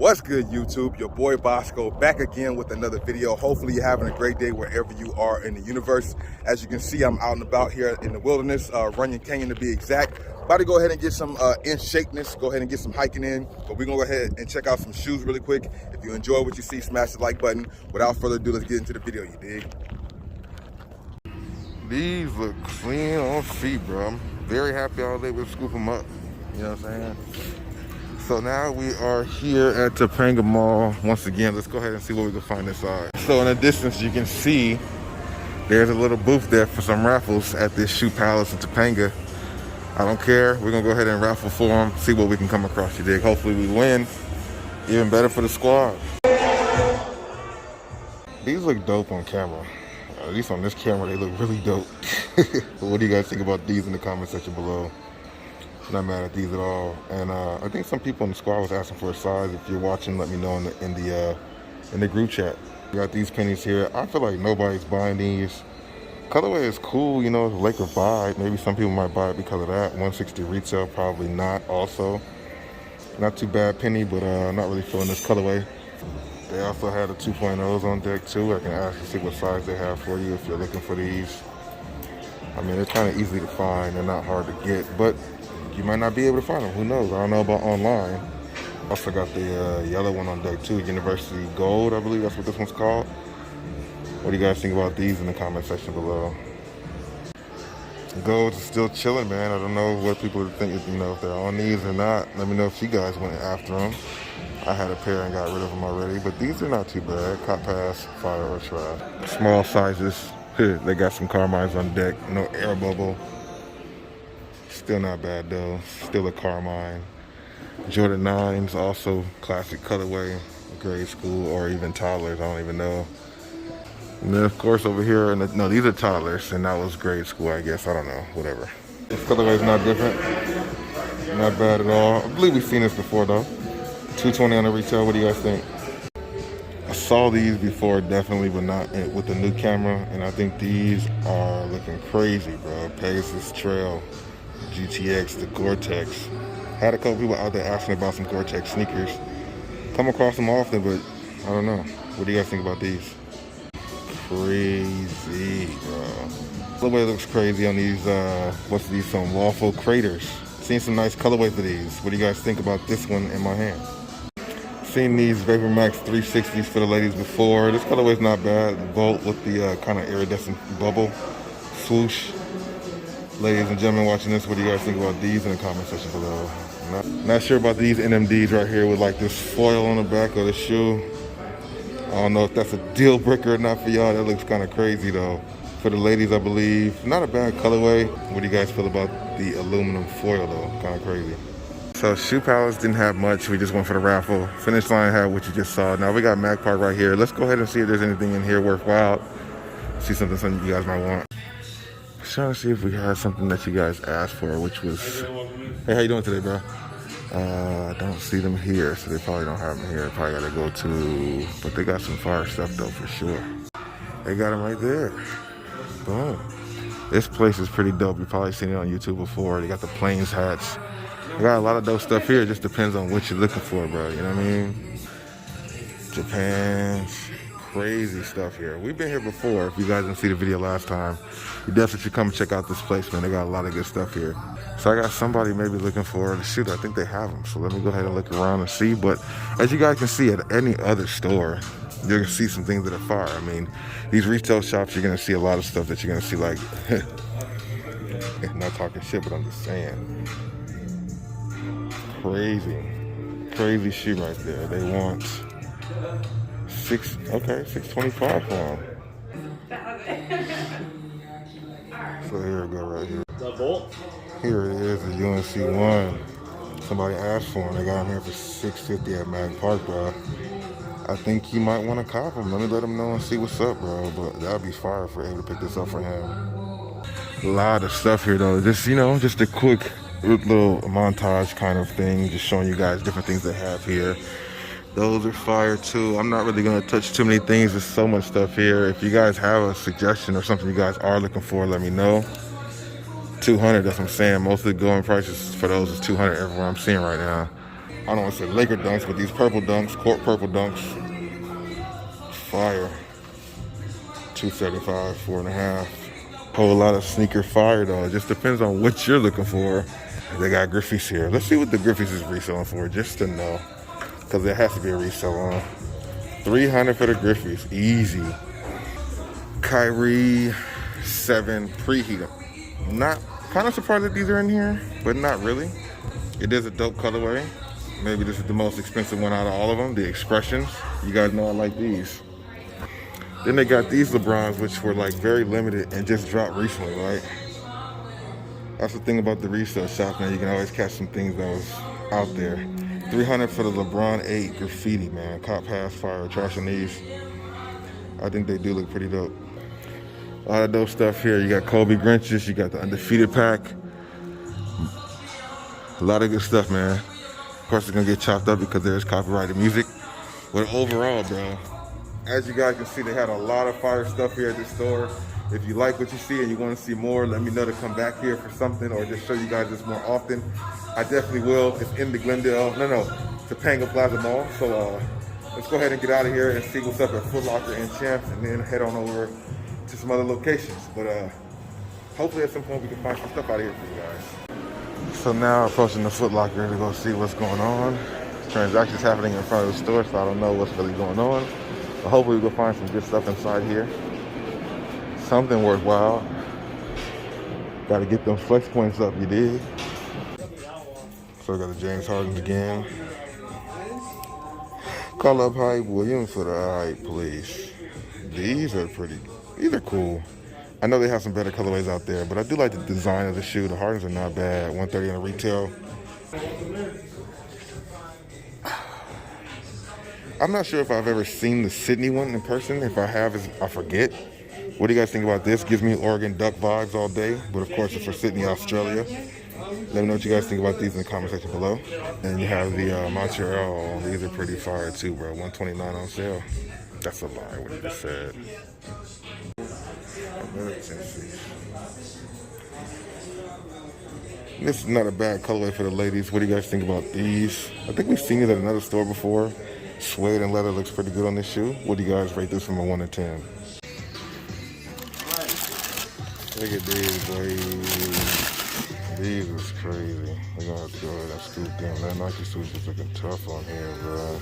What's good, YouTube? Your boy Bossco back again with another video. Hopefully you're having a great day wherever you are in the universe. As you can see, I'm out and about here in the wilderness, Runyon Canyon to be exact. About to go ahead and get some in shapeness, go ahead and get some hiking in. But we're gonna go ahead and check out some shoes really quick. If you enjoy what you see, smash the like button. Without further ado, let's get into the video, you dig? These look clean on feet, bro. I'm very happy I was able to scoop them up. You know what I'm saying? So now we are here at Topanga Mall. Once again, let's go ahead and see what we can find inside. So in the distance, you can see there's a little booth there for some raffles at this shoe palace in Topanga. I don't care. We're gonna go ahead and raffle for them, see what we can come across, you dig? Hopefully we win. Even better for the squad. These look dope on camera. At least on this camera, they look really dope. But what do you guys think about these in the comment section below? Not mad at these at all. And I think some people in the squad was asking for a size. If you're watching, let me know in the group chat. We got these pennies here. I feel like nobody's buying these. Colorway is cool, you know, it's a Laker vibe. Maybe some people might buy it because of that. 160 retail, probably not. Also, not too bad penny, but not really feeling this colorway. They also had the 2.0s on deck too. I can ask to see what size they have for you if you're looking for these. I mean, they're kind of easy to find. They're not hard to get, but you might not be able to find them. Who knows? I don't know about online. Also got the yellow one on deck too. University Gold, I believe that's what this one's called. What do you guys think about these in the comment section below? Golds is still chilling, man. I don't know what people think, you know, if they're on these or not. Let me know if you guys went after them. I had a pair and got rid of them already, but these are not too bad. Cop pass, fire, or trash. Small sizes. They got some carmines on deck. No air bubble. Still not bad though. Still a carmine. Jordan 9s, also classic colorway. Grade school or even toddlers. I don't even know. And then of course over here, no, these are toddlers, and that was grade school, I guess. I don't know. Whatever. This colorway is not different. Not bad at all. I believe we've seen this before though. $220 on the retail. What do you guys think? I saw these before, definitely, but not with the new camera. And I think these are looking crazy, bro. Pegasus Trail, GTX, the Gore-Tex. Had a couple people out there asking about some Gore-Tex sneakers. Come across them often, but I don't know. What do you guys think about these? Crazy, bro. The way it looks crazy on these, what's these, some waffle craters. Seen some nice colorways of these. What do you guys think about this one in my hand? Seen these Vapor Max 360s for the ladies before. This colorway's not bad. Volt with the kind of iridescent bubble swoosh. Ladies and gentlemen watching this, what do you guys think about these in the comment section below? Not sure about these NMDs right here with like this foil on the back of the shoe. I don't know if that's a deal breaker or not for y'all. That looks kind of crazy though. For the ladies, I believe. Not a bad colorway. What do you guys feel about the aluminum foil though? Kind of crazy. So Shoe Palace didn't have much. We just went for the raffle. Finish line had what you just saw. Now we got Mac Park right here. Let's go ahead and see if there's anything in here worthwhile. See something you guys might want. Trying to see if we had something that you guys asked for, which was, hey, how you doing today, bro? I don't see them here, so they probably don't have them here. Probably gotta go to, but they got some fire stuff though for sure. They got them right there. Boom. This place is pretty dope. You've probably seen it on YouTube before. They got the plains hats. They got a lot of dope stuff here. It just depends on what you're looking for, bro. You know what I mean? Japan's crazy stuff here. We've been here before. If you guys didn't see the video last time, you definitely should come and check out this place, man. They got a lot of good stuff here. So I got somebody maybe looking for the shooter. I think they have them. So let me go ahead and look around and see. But as you guys can see at any other store, you're gonna see some things that are fire. I mean, these retail shops, you're gonna see a lot of stuff that you're gonna see like, not talking shit, but I'm just saying. Crazy shoe right there. They want $625 for them. So here we go right here. Here it is, the UNC one. Somebody asked for them. They got them here for $650 at Mag Park, bro. I think you might want to cop them. Let me let him know and see what's up, bro. But that'd be fire if we're able to pick this up for him. A lot of stuff here, though. Just, you know, just a quick little montage kind of thing. Just showing you guys different things they have here. Those are fire, too. I'm not really going to touch too many things. There's so much stuff here. If you guys have a suggestion or something you guys are looking for, let me know. 200, that's what I'm saying. Most of the going prices for those is 200 everywhere I'm seeing right now. I don't want to say Laker dunks, but these purple dunks, court purple dunks. Fire. 275, 4.5. Whole lot of sneaker fire though. It just depends on what you're looking for. They got Griffies here. Let's see what the Griffies is reselling for, just to know. Because there has to be a resale on. $300 for the Griffies. Easy. Kyrie 7 preheat. Not kind of surprised that these are in here, but not really. It is a dope colorway. Maybe this is the most expensive one out of all of them. The Expressions. You guys know I like these. Then they got these Lebrons, which were like very limited and just dropped recently, right? That's the thing about the resale shop, man. You can always catch some things that was out there. $300 for the LeBron 8 graffiti, man. Cop pass, fire, trash on these. I think they do look pretty dope. A lot of dope stuff here. You got Kobe Grinches, you got the Undefeated pack. A lot of good stuff, man. Of course, it's gonna get chopped up because there's copyrighted music. But overall, bro, as you guys can see, they had a lot of fire stuff here at this store. If you like what you see and you want to see more, let me know to come back here for something or just show you guys this more often. I definitely will. It's in the Glendale, Topanga Plaza Mall. So let's go ahead and get out of here and see what's up at Foot Locker and Champs, and then head on over to some other locations. But hopefully at some point we can find some stuff out of here for you guys. So now approaching the Foot Locker to go see what's going on. Transactions happening in front of the store, so I don't know what's really going on. But hopefully we'll find some good stuff inside here. Something worthwhile. Gotta get them flex points up, you dig? So I got the James Harden again. Call up Hype Williams for the hype, please. These are cool. I know they have some better colorways out there, but I do like the design of the shoe. The Hardens are not bad. $130 on the retail. I'm not sure if I've ever seen the Sydney one in person. If I have, I forget. What do you guys think about this? Gives me Oregon Duck vibes all day, but of course it's for Sydney, Australia. Let me know what you guys think about these in the comment section below. And you have the Montreal. These are pretty fire too, bro. $129 on sale. That's a lie, what you just said. This is not a bad colorway for the ladies. What do you guys think about these? I think we've seen it at another store before. Suede and leather looks pretty good on this shoe. What do you guys rate this from a 1 to 10? Look at these, boys. These is crazy. We're gonna have to go ahead and scoop them. That Nike suit's just looking tough on here, bro.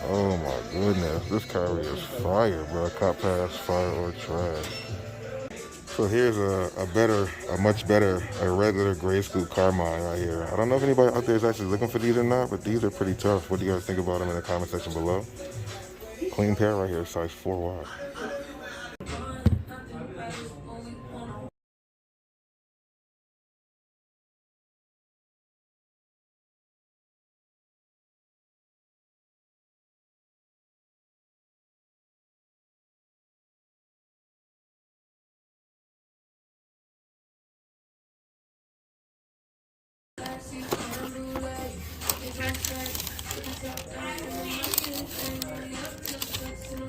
Oh my goodness. This Kyrie is fire, bro. Cop pass, fire, or trash. So here's a much better, regular gray scoop carmine right here. I don't know if anybody out there is actually looking for these or not, but these are pretty tough. What do you guys think about them in the comment section below? Clean pair right here, size 4 wide.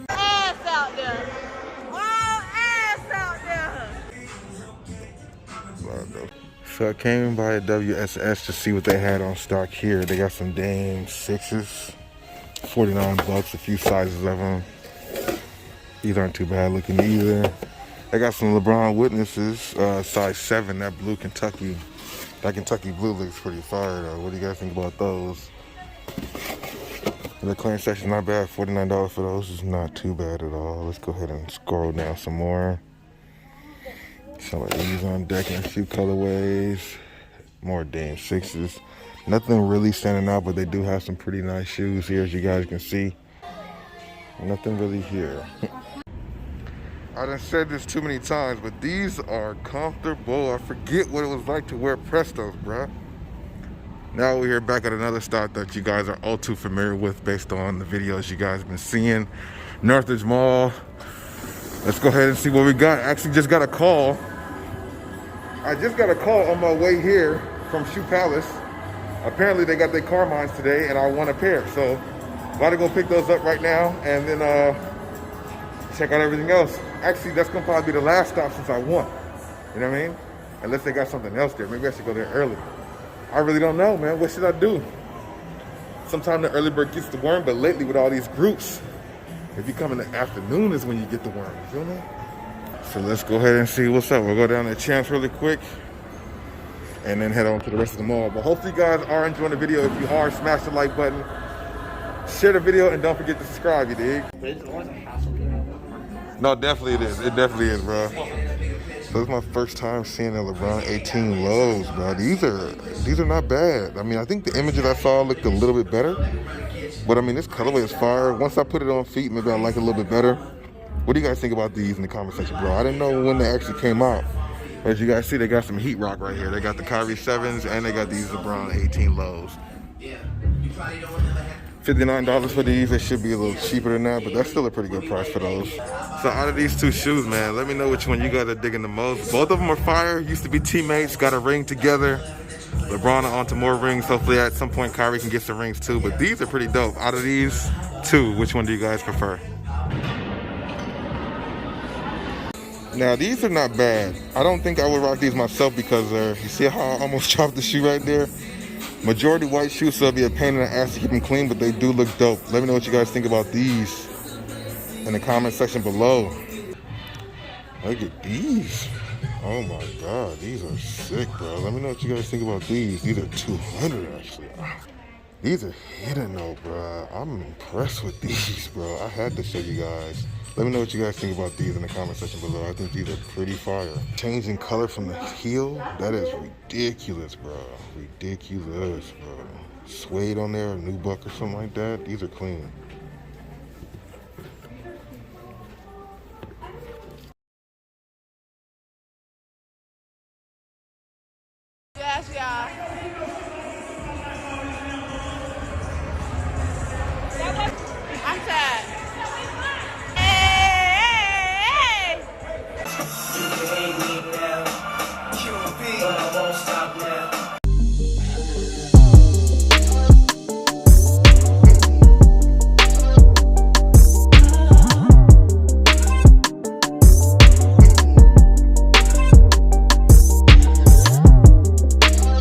Ass out there. All ass out there. So I came by WSS to see what they had on stock here. They got some Dame 6s, $49, a few sizes of them. These aren't too bad looking either. They got some LeBron Witnesses, size 7, that blue Kentucky. That Kentucky blue looks pretty fire though. What do you guys think about those? The clearance section not bad. $49 for those is not too bad at all. Let's go ahead and scroll down some more. Some of these on deck and a few colorways. More Dame 6s. Nothing really standing out, but they do have some pretty nice shoes here, as you guys can see. Nothing really here. I done said this too many times, but these are comfortable. I forget what it was like to wear Prestos, bruh. Now we're here back at another stop that you guys are all too familiar with based on the videos you guys have been seeing. Northridge Mall. Let's go ahead and see what we got. Actually just got a call. I just got a call on my way here from Shoe Palace. Apparently they got their carmines today and I want a pair. So about to go pick those up right now and then check out everything else. Actually, that's gonna probably be the last stop since I won. You know what I mean? Unless they got something else there. Maybe I should go there early. I really don't know, man. What should I do? sometimes the early bird gets the worm, but lately with all these groups, if you come in the afternoon is when you get the worm, you feel me? So let's go ahead and see what's up. We'll go down to Champs really quick and then head on to the rest of the mall. But hopefully you guys are enjoying the video. If you are, smash the like button, share the video, and don't forget to subscribe, you dig? No, definitely it is. It definitely is, bro. So it's my first time seeing the LeBron 18 lows, bro. These are not bad. I mean, I think the images I saw looked a little bit better. But I mean, this colorway is fire. Once I put it on feet, maybe I like it a little bit better. What do you guys think about these in the comment section, bro? I didn't know when they actually came out. But as you guys see, they got some heat rock right here. They got the Kyrie 7s and they got these LeBron 18 lows. $59 for these. They should be a little cheaper than that, but that's still a pretty good price for those. So out of these two shoes, man, let me know which one you guys are digging the most. Both of them are fire. Used to be teammates, got a ring together. LeBron onto more rings. Hopefully at some point Kyrie can get some rings too. But these are pretty dope. Out of these two, which one do you guys prefer? Now these are not bad. I don't think I would rock these myself because you see how I almost chopped the shoe right there? Majority white shoes, so it'll be a pain in the ass to keep them clean, but they do look dope. Let me know what you guys think about these in the comment section below. Look at these. Oh my God, these are sick, bro. Let me know what you guys think about these. These are 200 actually. These are hidden though, bro. I'm impressed with these, bro. I had to show you guys. Let me know what you guys think about these in the comment section below. I think these are pretty fire. Changing color from the heel, that is ridiculous, bro. Ridiculous, bro. Suede on there, a nubuck or something like that. These are clean.